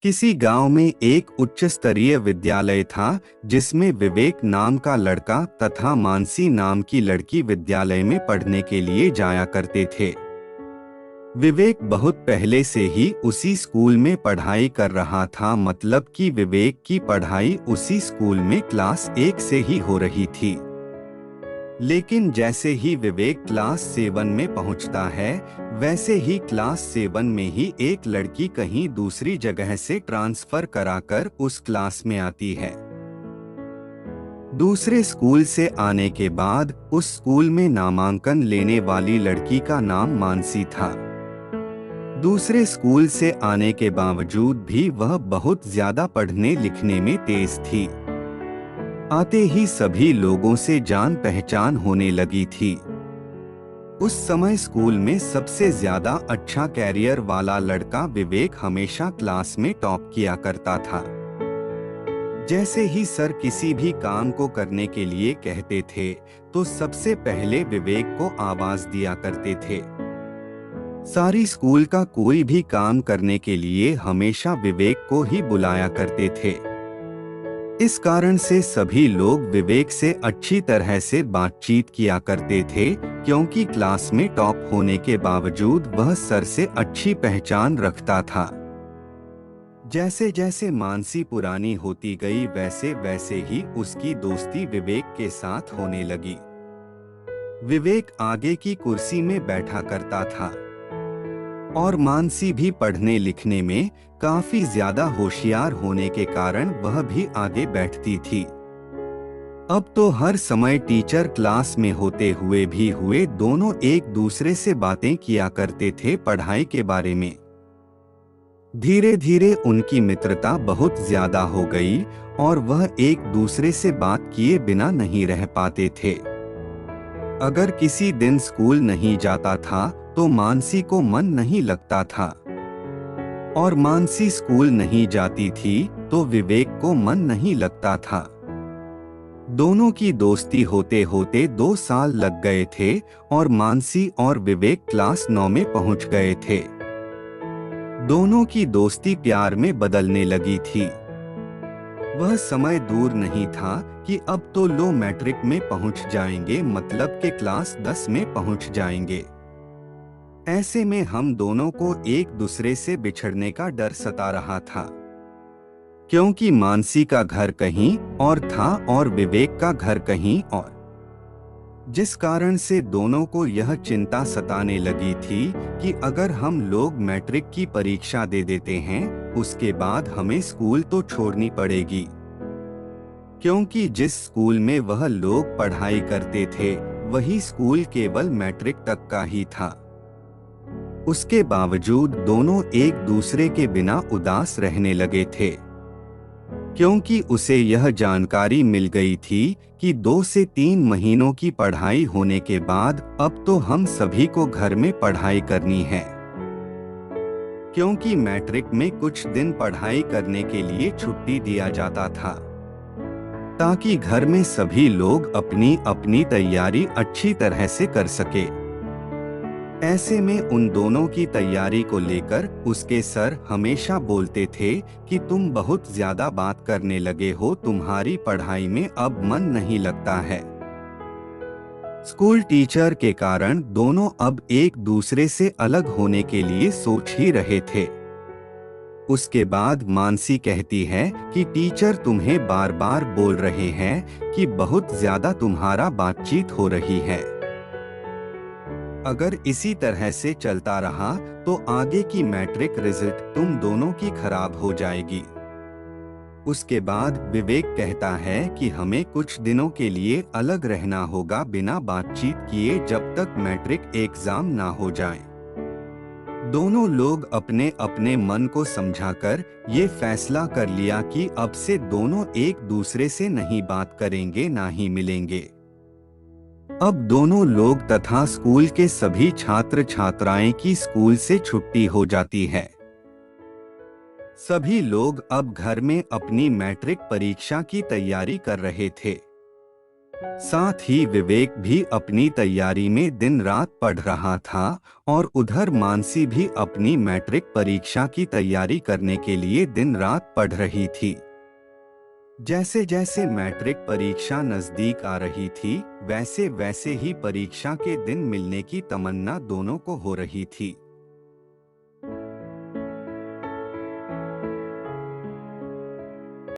किसी गांव में एक उच्च स्तरीय विद्यालय था जिसमें विवेक नाम का लड़का तथा मानसी नाम की लड़की विद्यालय में पढ़ने के लिए जाया करते थे। विवेक बहुत पहले से ही उसी स्कूल में पढ़ाई कर रहा था, मतलब कि विवेक की पढ़ाई उसी स्कूल में क्लास 1 से ही हो रही थी। लेकिन जैसे ही विवेक क्लास 7 में पहुंचता है, वैसे ही क्लास 7 में ही एक लड़की कहीं दूसरी जगह से ट्रांसफर कराकर उस क्लास में आती है। दूसरे स्कूल से आने के बाद उस स्कूल में नामांकन लेने वाली लड़की का नाम मानसी था। दूसरे स्कूल से आने के बावजूद भी वह बहुत ज्यादा पढ़ने लिखने में तेज थी। आते ही सभी लोगों से जान पहचान होने लगी थी। उस समय स्कूल में सबसे ज्यादा अच्छा कैरियर वाला लड़का विवेक हमेशा क्लास में टॉप किया करता था। जैसे ही सर किसी भी काम को करने के लिए कहते थे तो सबसे पहले विवेक को आवाज दिया करते थे। सारी स्कूल का कोई भी काम करने के लिए हमेशा विवेक को ही बुलाया करते थे। इस कारण से सभी लोग विवेक से अच्छी तरह से बातचीत किया करते थे, क्योंकि क्लास में टॉप होने के बावजूद वह सर से अच्छी पहचान रखता था। जैसे जैसे मानसी पुरानी होती गई, वैसे वैसे ही उसकी दोस्ती विवेक के साथ होने लगी। विवेक आगे की कुर्सी में बैठा करता था और मानसी भी पढ़ने लिखने में काफी ज्यादा होशियार होने के कारण वह भी आगे बैठती थी। अब तो हर समय टीचर क्लास में होते हुए दोनों एक दूसरे से बातें किया करते थे पढ़ाई के बारे में। धीरे धीरे उनकी मित्रता बहुत ज्यादा हो गई और वह एक दूसरे से बात किए बिना नहीं रह पाते थे। अगर किसी दिन स्कूल नहीं जाता था तो मानसी को मन नहीं लगता था, और मानसी स्कूल नहीं जाती थी तो विवेक को मन नहीं लगता था। दोनों की दोस्ती होते होते 2 साल लग गए थे और मानसी और विवेक क्लास 9 में पहुंच गए थे। दोनों की दोस्ती प्यार में बदलने लगी थी। वह समय दूर नहीं था कि अब तो लो मैट्रिक में पहुंच जाएंगे, मतलब के क्लास 10 में पहुंच जाएंगे। ऐसे में हम दोनों को एक दूसरे से बिछड़ने का डर सता रहा था, क्योंकि मानसी का घर कहीं और था और विवेक का घर कहीं और, जिस कारण से दोनों को यह चिंता सताने लगी थी कि अगर हम लोग मैट्रिक की परीक्षा दे देते हैं, उसके बाद हमें स्कूल तो छोड़नी पड़ेगी, क्योंकि जिस स्कूल में वह लोग पढ़ाई करते थे वही स्कूल केवल मैट्रिक तक का ही था। उसके बावजूद दोनों एक दूसरे के बिना उदास रहने लगे थे, क्योंकि उसे यह जानकारी मिल गई थी कि 2 से 3 महीनों की पढ़ाई होने के बाद अब तो हम सभी को घर में पढ़ाई करनी है, क्योंकि मैट्रिक में कुछ दिन पढ़ाई करने के लिए छुट्टी दिया जाता था, ताकि घर में सभी लोग अपनी अपनी तैयारी अच्छी तरह से कर सके। ऐसे में उन दोनों की तैयारी को लेकर उसके सर हमेशा बोलते थे कि तुम बहुत ज्यादा बात करने लगे हो, तुम्हारी पढ़ाई में अब मन नहीं लगता है। स्कूल टीचर के कारण दोनों अब एक दूसरे से अलग होने के लिए सोच ही रहे थे। उसके बाद मानसी कहती है कि टीचर तुम्हें बार बार बोल रहे हैं कि बहुत ज्यादा तुम्हारा बातचीत हो रही है। अगर इसी तरह से चलता रहा तो आगे की मैट्रिक रिजल्ट तुम दोनों की खराब हो जाएगी। उसके बाद विवेक कहता है कि हमें कुछ दिनों के लिए अलग रहना होगा बिना बातचीत किए, जब तक मैट्रिक एग्जाम ना हो जाए। दोनों लोग अपने अपने मन को समझाकर ये फैसला कर लिया कि अब से दोनों एक दूसरे से नहीं बात करेंगे, ना ही मिलेंगे। अब दोनों लोग तथा स्कूल के सभी छात्र छात्राएं की स्कूल से छुट्टी हो जाती है। सभी लोग अब घर में अपनी मैट्रिक परीक्षा की तैयारी कर रहे थे। साथ ही विवेक भी अपनी तैयारी में दिन रात पढ़ रहा था और उधर मानसी भी अपनी मैट्रिक परीक्षा की तैयारी करने के लिए दिन रात पढ़ रही थी। जैसे जैसे मैट्रिक परीक्षा नजदीक आ रही थी, वैसे वैसे ही परीक्षा के दिन मिलने की तमन्ना दोनों को हो रही थी।